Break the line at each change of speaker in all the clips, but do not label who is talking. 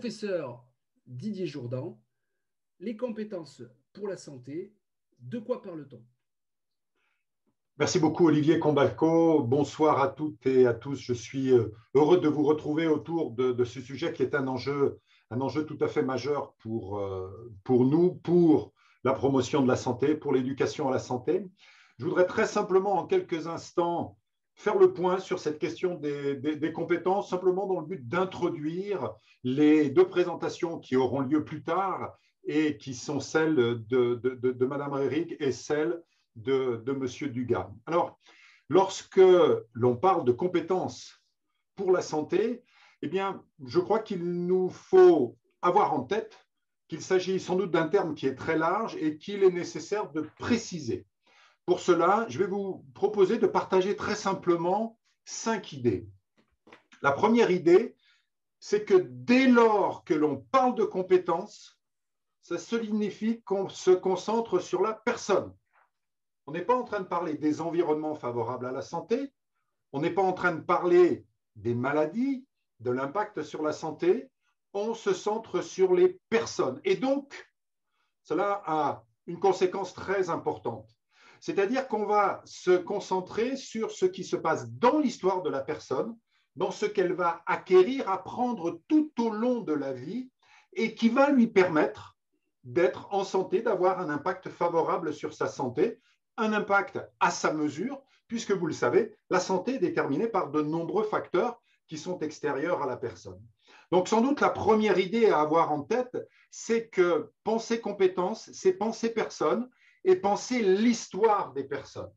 Professeur Didier Jourdan, les compétences pour la santé, de quoi parle-t-on?
Merci beaucoup, Olivier Combalco. Bonsoir à toutes et à tous. Je suis heureux de vous retrouver autour de ce sujet qui est un enjeu tout à fait majeur pour nous, pour la promotion de la santé, pour l'éducation à la santé. Je voudrais très simplement, en quelques instants, faire le point sur cette question des compétences, simplement dans le but d'introduire les deux présentations qui auront lieu plus tard et qui sont celles de Madame Réric et celle de M. Dugas. Alors, lorsque l'on parle de compétences pour la santé, eh bien, je crois qu'il nous faut avoir en tête qu'il s'agit sans doute d'un terme qui est très large et qu'il est nécessaire de préciser. Pour cela, je vais vous proposer de partager très simplement 5 idées. La première idée, c'est que dès lors que l'on parle de compétences, ça signifie qu'on se concentre sur la personne. On n'est pas en train de parler des environnements favorables à la santé, on n'est pas en train de parler des maladies, de l'impact sur la santé, on se centre sur les personnes. Et donc, cela a une conséquence très importante. C'est-à-dire qu'on va se concentrer sur ce qui se passe dans l'histoire de la personne, dans ce qu'elle va acquérir, apprendre tout au long de la vie et qui va lui permettre d'être en santé, d'avoir un impact favorable sur sa santé, un impact à sa mesure, puisque vous le savez, la santé est déterminée par de nombreux facteurs qui sont extérieurs à la personne. Donc, sans doute, la première idée à avoir en tête, c'est que penser compétences, c'est penser personne et penser l'histoire des personnes.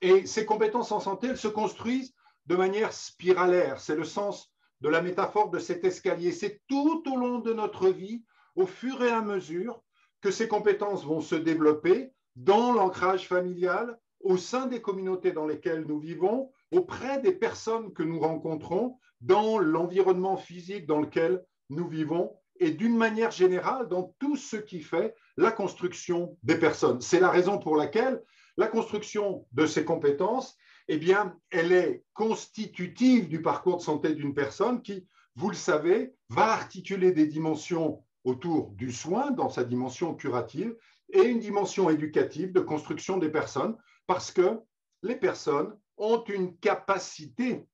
Et ces compétences en santé, elles se construisent de manière spiralaire. C'est le sens de la métaphore de cet escalier. C'est tout au long de notre vie, au fur et à mesure, que ces compétences vont se développer dans l'ancrage familial, au sein des communautés dans lesquelles nous vivons, auprès des personnes que nous rencontrons, dans l'environnement physique dans lequel nous vivons et d'une manière générale dans tout ce qui fait la construction des personnes. C'est la raison pour laquelle la construction de ces compétences, eh bien, elle est constitutive du parcours de santé d'une personne qui, vous le savez, va articuler des dimensions autour du soin dans sa dimension curative et une dimension éducative de construction des personnes parce que les personnes ont une capacité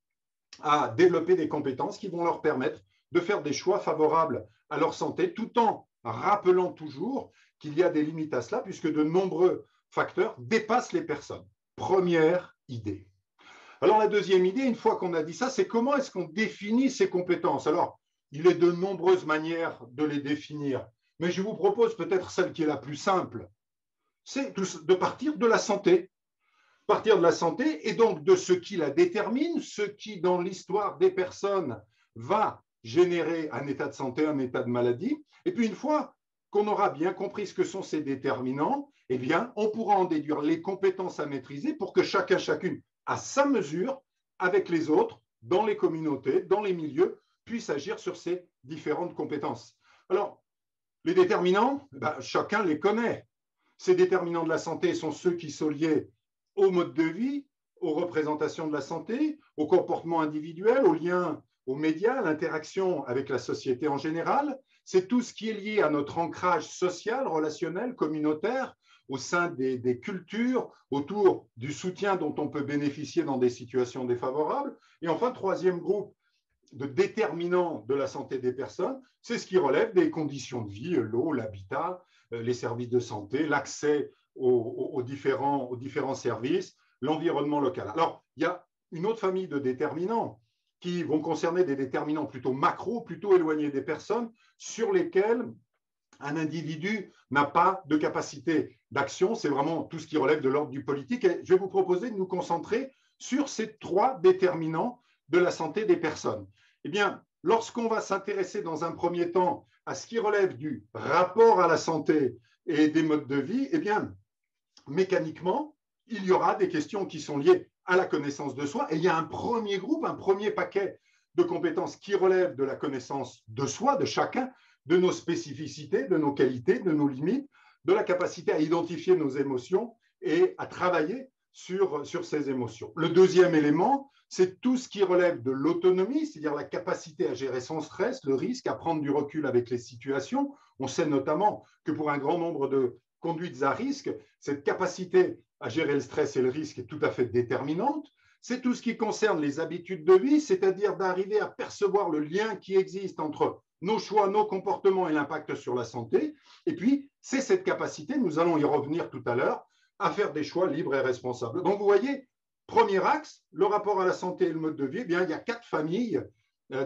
à développer des compétences qui vont leur permettre de faire des choix favorables à leur santé tout en rappelant toujours qu'il y a des limites à cela puisque de nombreux facteurs dépassent les personnes. Première idée. Alors la deuxième idée, une fois qu'on a dit ça, c'est comment est-ce qu'on définit ces compétences? Alors, il y a de nombreuses manières de les définir, mais je vous propose peut-être celle qui est la plus simple, c'est de partir de la santé. Partir de la santé et donc de ce qui la détermine, ce qui, dans l'histoire des personnes, va générer un état de santé, un état de maladie. Et puis, une fois qu'on aura bien compris ce que sont ces déterminants, eh bien, on pourra en déduire les compétences à maîtriser pour que chacun, chacune, à sa mesure, avec les autres, dans les communautés, dans les milieux, puisse agir sur ces différentes compétences. Alors, les déterminants, chacun les connaît. Ces déterminants de la santé sont ceux qui sont liés au mode de vie, aux représentations de la santé, au comportement individuel, aux liens, aux médias, à l'interaction avec la société en général. C'est tout ce qui est lié à notre ancrage social, relationnel, communautaire, au sein des cultures, autour du soutien dont on peut bénéficier dans des situations défavorables. Et enfin, troisième groupe de déterminants de la santé des personnes, c'est ce qui relève des conditions de vie, l'eau, l'habitat, les services de santé, l'accès aux différents services, l'environnement local. Alors, il y a une autre famille de déterminants qui vont concerner des déterminants plutôt macro, plutôt éloignés des personnes, sur lesquels un individu n'a pas de capacité d'action. C'est vraiment tout ce qui relève de l'ordre du politique. Et je vais vous proposer de nous concentrer sur ces 3 déterminants de la santé des personnes. Eh bien, lorsqu'on va s'intéresser dans un premier temps à ce qui relève du rapport à la santé et des modes de vie, eh bien, mécaniquement, il y aura des questions qui sont liées à la connaissance de soi. Et il y a un premier groupe, un premier paquet de compétences qui relèvent de la connaissance de soi, de chacun, de nos spécificités, de nos qualités, de nos limites, de la capacité à identifier nos émotions et à travailler sur ces émotions. Le deuxième élément, c'est tout ce qui relève de l'autonomie, c'est-à-dire la capacité à gérer son stress, le risque, à prendre du recul avec les situations. On sait notamment que pour un grand nombre de conduites à risque, cette capacité à gérer le stress et le risque est tout à fait déterminante. C'est tout ce qui concerne les habitudes de vie, c'est-à-dire d'arriver à percevoir le lien qui existe entre nos choix, nos comportements et l'impact sur la santé. Et puis, c'est cette capacité, nous allons y revenir tout à l'heure, à faire des choix libres et responsables. Donc, vous voyez, premier axe, le rapport à la santé et le mode de vie, eh bien, il y a 4 familles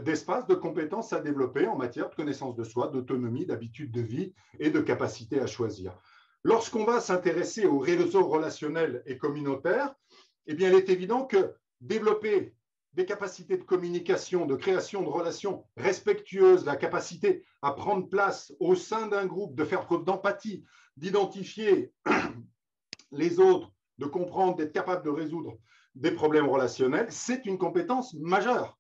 d'espaces de compétences à développer en matière de connaissance de soi, d'autonomie, d'habitude de vie et de capacité à choisir. Lorsqu'on va s'intéresser aux réseaux relationnels et communautaires, eh bien, il est évident que développer des capacités de communication, de création de relations respectueuses, la capacité à prendre place au sein d'un groupe, de faire preuve d'empathie, d'identifier les autres, de comprendre, d'être capable de résoudre des problèmes relationnels, c'est une compétence majeure.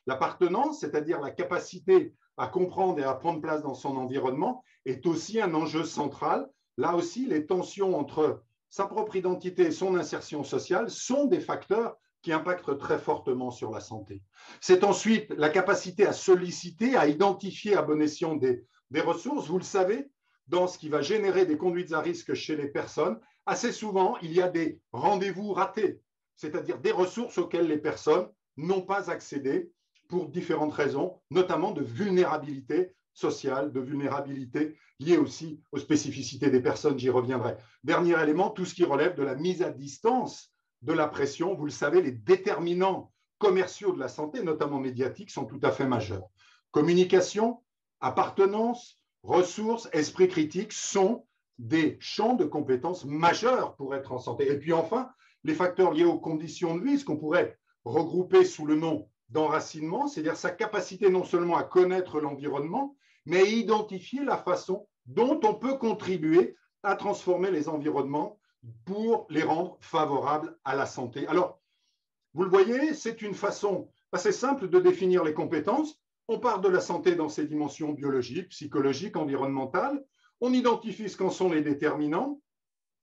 L'appartenance, c'est-à-dire la capacité à comprendre et à prendre place dans son environnement, est aussi un enjeu central. Là aussi, les tensions entre sa propre identité et son insertion sociale sont des facteurs qui impactent très fortement sur la santé. C'est ensuite la capacité à solliciter, à identifier à bon escient des ressources. Vous le savez, dans ce qui va générer des conduites à risque chez les personnes, assez souvent, il y a des rendez-vous ratés, c'est-à-dire des ressources auxquelles les personnes n'ont pas accédé pour différentes raisons, notamment de vulnérabilité sociale, de vulnérabilité liée aussi aux spécificités des personnes, j'y reviendrai. Dernier élément, tout ce qui relève de la mise à distance de la pression. Vous le savez, les déterminants commerciaux de la santé, notamment médiatiques, sont tout à fait majeurs. Communication, appartenance, ressources, esprit critique sont des champs de compétences majeurs pour être en santé. Et puis enfin, les facteurs liés aux conditions de vie, ce qu'on pourrait regrouper sous le nom d'enracinement, c'est-à-dire sa capacité non seulement à connaître l'environnement, mais à identifier la façon dont on peut contribuer à transformer les environnements pour les rendre favorables à la santé. Alors, vous le voyez, c'est une façon assez simple de définir les compétences. On part de la santé dans ses dimensions biologiques, psychologiques, environnementales. On identifie ce qu'en sont les déterminants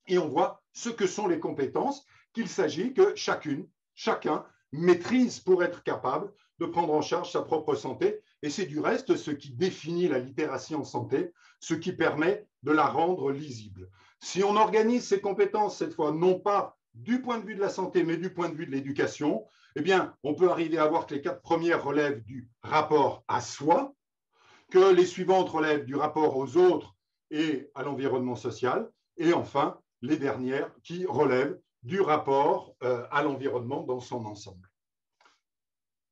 et on voit ce que sont les compétences qu'il s'agit que chacun maîtrise pour être capable de prendre en charge sa propre santé. Et c'est du reste ce qui définit la littératie en santé, ce qui permet de la rendre lisible. Si on organise ces compétences, cette fois, non pas du point de vue de la santé, mais du point de vue de l'éducation, eh bien, on peut arriver à voir que les 4 premières relèvent du rapport à soi, que les suivantes relèvent du rapport aux autres et à l'environnement social, et enfin, les dernières qui relèvent du rapport à l'environnement dans son ensemble.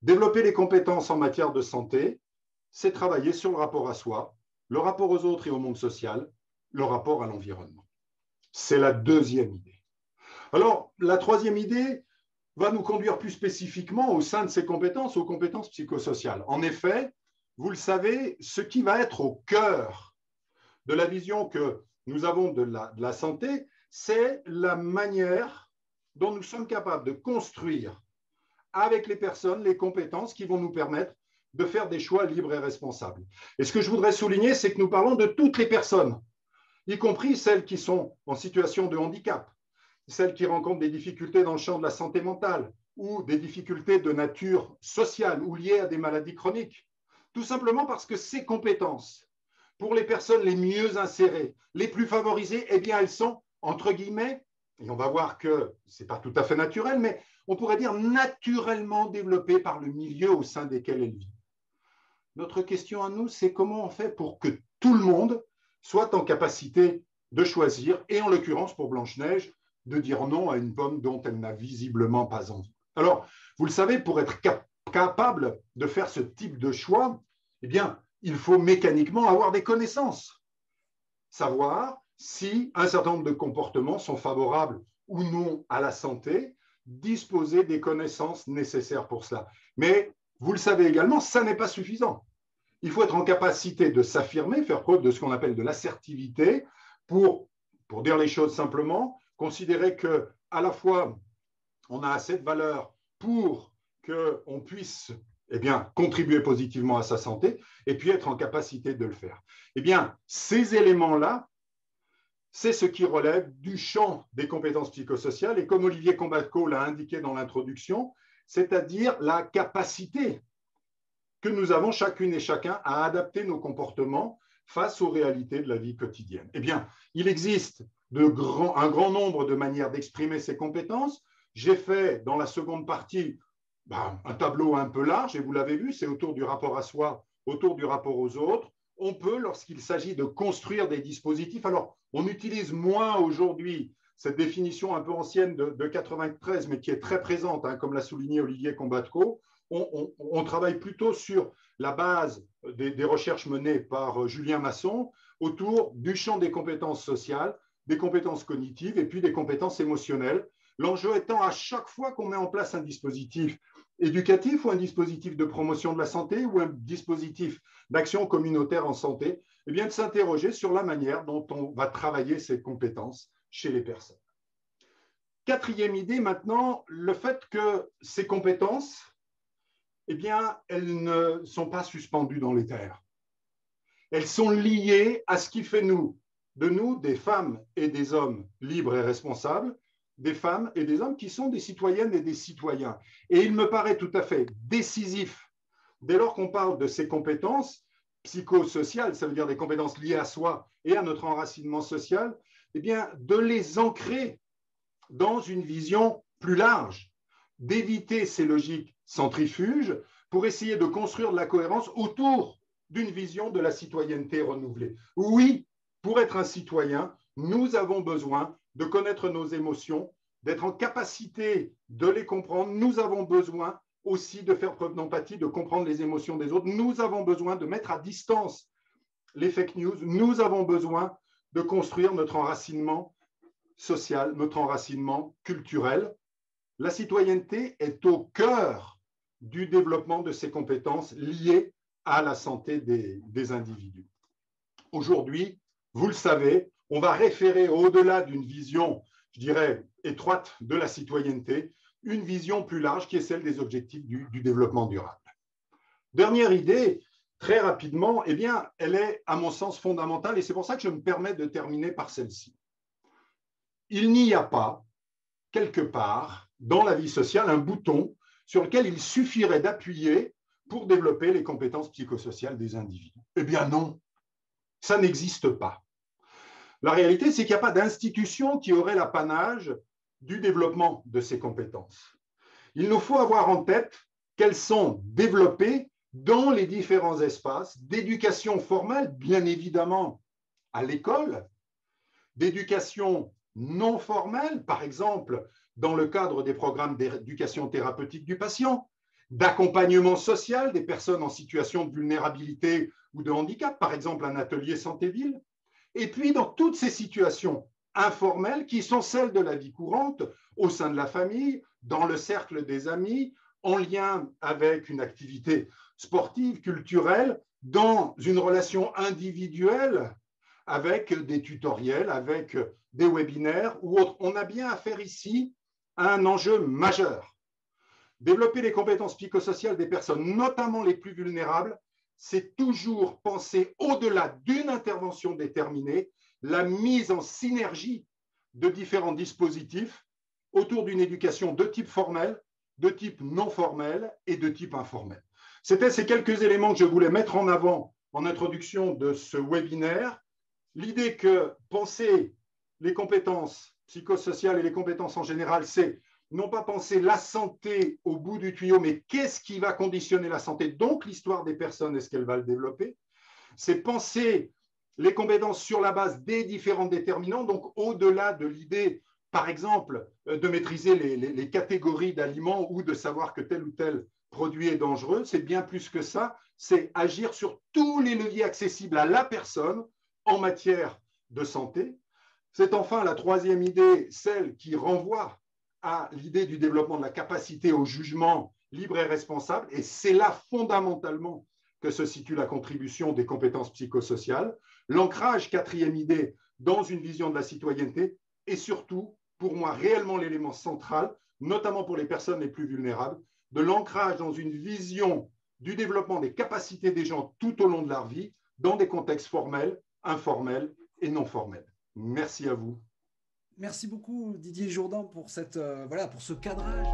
Développer les compétences en matière de santé, c'est travailler sur le rapport à soi, le rapport aux autres et au monde social, le rapport à l'environnement. C'est la deuxième idée. Alors, la troisième idée va nous conduire plus spécifiquement au sein de ces compétences, aux compétences psychosociales. En effet, vous le savez, ce qui va être au cœur de la vision que nous avons de la santé, c'est la manière dont nous sommes capables de construire avec les personnes les compétences qui vont nous permettre de faire des choix libres et responsables. Et ce que je voudrais souligner, c'est que nous parlons de toutes les personnes, y compris celles qui sont en situation de handicap, celles qui rencontrent des difficultés dans le champ de la santé mentale ou des difficultés de nature sociale ou liées à des maladies chroniques. Tout simplement parce que ces compétences, pour les personnes les mieux insérées, les plus favorisées, eh bien, elles sont, entre guillemets, et on va voir que ce n'est pas tout à fait naturel, mais on pourrait dire naturellement développées par le milieu au sein desquels elles vivent. Notre question à nous, c'est comment on fait pour que tout le monde soit en capacité de choisir, et en l'occurrence pour Blanche-Neige, de dire non à une pomme dont elle n'a visiblement pas envie. Alors, vous le savez, pour être capable de faire ce type de choix, eh bien, il faut mécaniquement avoir des connaissances, savoir si un certain nombre de comportements sont favorables ou non à la santé, disposer des connaissances nécessaires pour cela. Mais vous le savez également, ça n'est pas suffisant. Il faut être en capacité de s'affirmer, faire preuve de ce qu'on appelle de l'assertivité, pour dire les choses simplement, considérer qu'à la fois, on a assez de valeur pour qu'on puisse contribuer positivement à sa santé, et puis être en capacité de le faire. Eh bien, ces éléments-là, c'est ce qui relève du champ des compétences psychosociales, et comme Olivier Combatco l'a indiqué dans l'introduction, c'est-à-dire la capacité que nous avons chacune et chacun à adapter nos comportements face aux réalités de la vie quotidienne. Eh bien, il existe un grand nombre de manières d'exprimer ces compétences. J'ai fait dans la seconde partie un tableau un peu large, et vous l'avez vu, c'est autour du rapport à soi, autour du rapport aux autres. On peut, lorsqu'il s'agit de construire des dispositifs, alors on utilise moins aujourd'hui cette définition un peu ancienne de 93, mais qui est très présente, hein, comme l'a souligné Olivier Combatco. On travaille plutôt sur la base des recherches menées par Julien Masson autour du champ des compétences sociales, des compétences cognitives et puis des compétences émotionnelles. L'enjeu étant à chaque fois qu'on met en place un dispositif éducatif ou un dispositif de promotion de la santé ou un dispositif d'action communautaire en santé, eh bien de s'interroger sur la manière dont on va travailler ces compétences chez les personnes. Quatrième idée maintenant, le fait que ces compétences, eh bien, elles ne sont pas suspendues dans l'éther. Elles sont liées à ce qui fait de nous des femmes et des hommes libres et responsables, des femmes et des hommes qui sont des citoyennes et des citoyens. Et il me paraît tout à fait décisif, dès lors qu'on parle de ces compétences psychosociales, ça veut dire des compétences liées à soi et à notre enracinement social, eh bien, de les ancrer dans une vision plus large, d'éviter ces logiques centrifuges pour essayer de construire de la cohérence autour d'une vision de la citoyenneté renouvelée. Oui, pour être un citoyen, nous avons besoin de connaître nos émotions, d'être en capacité de les comprendre. Nous avons besoin aussi de faire preuve d'empathie, de comprendre les émotions des autres. Nous avons besoin de mettre à distance les fake news. Nous avons besoin de construire notre enracinement social, notre enracinement culturel. La citoyenneté est au cœur du développement de ces compétences liées à la santé des individus. Aujourd'hui, vous le savez, on va référer au-delà d'une vision, je dirais, étroite de la citoyenneté, une vision plus large qui est celle des objectifs du développement durable. Dernière idée, très rapidement, eh bien, elle est à mon sens fondamentale et c'est pour ça que je me permets de terminer par celle-ci. Il n'y a pas, quelque part, dans la vie sociale, un bouton sur lequel il suffirait d'appuyer pour développer les compétences psychosociales des individus. Eh bien non, ça n'existe pas. La réalité, c'est qu'il n'y a pas d'institution qui aurait l'apanage du développement de ces compétences. Il nous faut avoir en tête qu'elles sont développées dans les différents espaces d'éducation formelle, bien évidemment à l'école, d'éducation non formelle, par exemple dans le cadre des programmes d'éducation thérapeutique du patient, d'accompagnement social des personnes en situation de vulnérabilité ou de handicap, par exemple un atelier santé-ville, et puis dans toutes ces situations informelles qui sont celles de la vie courante, au sein de la famille, dans le cercle des amis, en lien avec une activité sportive, culturelle, dans une relation individuelle avec des tutoriels, avec des webinaires ou autres. On a bien affaire ici à un enjeu majeur. Développer les compétences psychosociales des personnes, notamment les plus vulnérables, c'est toujours penser au-delà d'une intervention déterminée, la mise en synergie de différents dispositifs autour d'une éducation de type formel, de type non formel et de type informel. C'était ces quelques éléments que je voulais mettre en avant en introduction de ce webinaire. L'idée que penser les compétences psychosociales et les compétences en général, c'est non pas penser la santé au bout du tuyau, mais qu'est-ce qui va conditionner la santé, donc l'histoire des personnes, est-ce qu'elle va le développer. C'est penser les compétences sur la base des différents déterminants, donc au-delà de l'idée, par exemple, de maîtriser les catégories d'aliments ou de savoir que tel ou tel produit est dangereux, c'est bien plus que ça, c'est agir sur tous les leviers accessibles à la personne en matière de santé. C'est enfin la troisième idée, celle qui renvoie à l'idée du développement de la capacité au jugement libre et responsable, et c'est là fondamentalement que se situe la contribution des compétences psychosociales. L'ancrage, quatrième idée, dans une vision de la citoyenneté, et surtout, pour moi, réellement l'élément central, notamment pour les personnes les plus vulnérables, de l'ancrage dans une vision du développement des capacités des gens tout au long de leur vie, dans des contextes formels, informels et non formels. Merci à vous.
Merci beaucoup Didier Jourdan pour, pour ce cadrage.